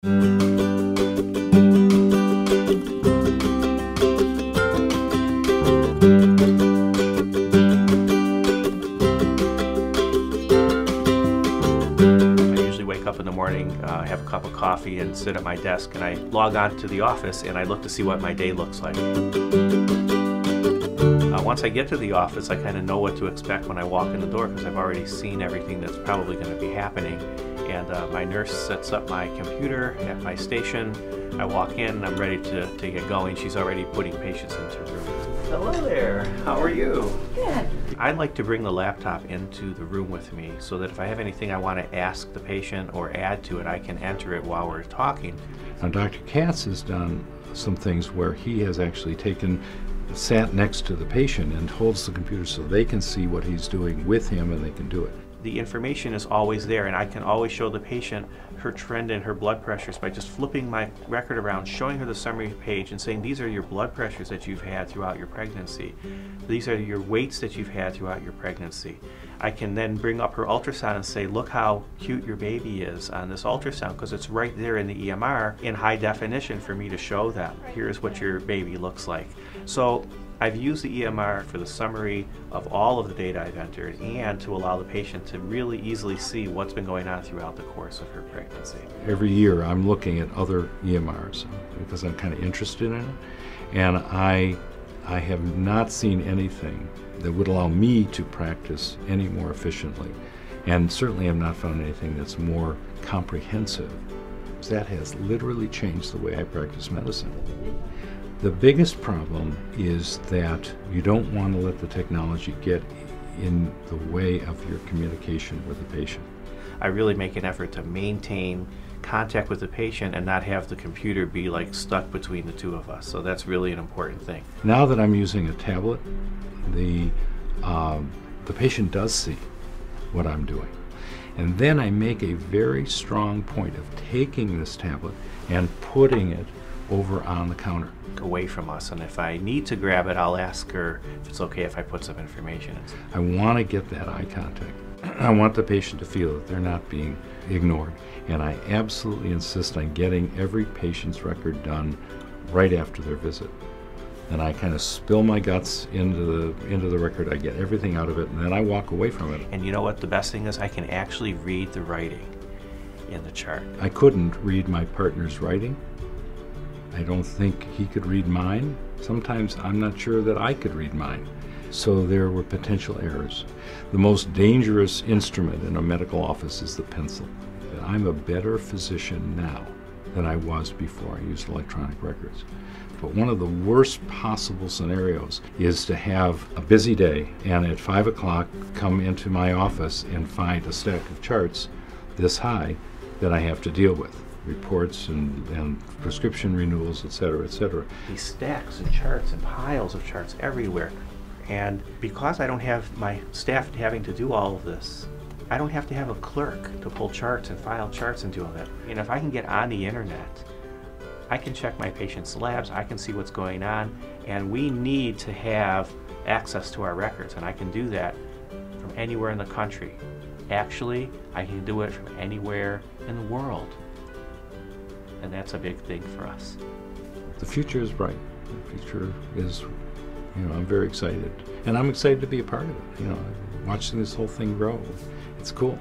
Up in the morning, have a cup of coffee and sit at my desk, and I log on to the office and I look to see what my day looks like. Once I get to the office, I kind of know what to expect when I walk in the door because I've already seen everything that's probably going to be happening. And my nurse sets up my computer at my station. I walk in and I'm ready to get going. She's already putting patients into rooms. Hello there, how are you? Good. I like to bring the laptop into the room with me so that if I have anything I want to ask the patient or add to it, I can enter it while we're talking. Now, Dr. Katz has done some things where he has actually sat next to the patient and holds the computer so they can see what he's doing with him and they can do it. The information is always there, and I can always show the patient her trend and her blood pressures by just flipping my record around, showing her the summary page and saying these are your blood pressures that you've had throughout your pregnancy. These are your weights that you've had throughout your pregnancy. I can then bring up her ultrasound and say, look how cute your baby is on this ultrasound, because it's right there in the EMR in high definition for me to show them. Here's what your baby looks like. So I've used the EMR for the summary of all of the data I've entered and to allow the patient to really easily see what's been going on throughout the course of her pregnancy. Every year I'm looking at other EMRs because I'm kind of interested in it, and I have not seen anything that would allow me to practice any more efficiently, and certainly have not found anything that's more comprehensive. That has literally changed the way I practice medicine. The biggest problem is that you don't want to let the technology get in the way of your communication with the patient. I really make an effort to maintain contact with the patient and not have the computer be like stuck between the two of us. So that's really an important thing. Now that I'm using a tablet, the patient does see what I'm doing. And then I make a very strong point of taking this tablet and putting it over on the counter. Away from us, and if I need to grab it, I'll ask her if it's okay if I put some information in. I want to get that eye contact. I want the patient to feel that they're not being ignored, and I absolutely insist on getting every patient's record done right after their visit. And I kind of spill my guts into the record. I get everything out of it, and then I walk away from it. And you know what the best thing is? I can actually read the writing in the chart. I couldn't read my partner's writing. I don't think he could read mine. Sometimes I'm not sure that I could read mine. So there were potential errors. The most dangerous instrument in a medical office is the pencil. I'm a better physician now than I was before I used electronic records. But one of the worst possible scenarios is to have a busy day and at 5 o'clock come into my office and find a stack of charts this high that I have to deal with. Reports and prescription renewals, et cetera, et cetera. These stacks and charts and piles of charts everywhere. And because I don't have my staff having to do all of this, I don't have to have a clerk to pull charts and file charts and do all that. And if I can get on the internet, I can check my patient's labs, I can see what's going on, and we need to have access to our records, and I can do that from anywhere in the country. Actually, I can do it from anywhere in the world. And that's a big thing for us. The future is bright. The future is, I'm very excited. And I'm excited to be a part of it, watching this whole thing grow. It's cool.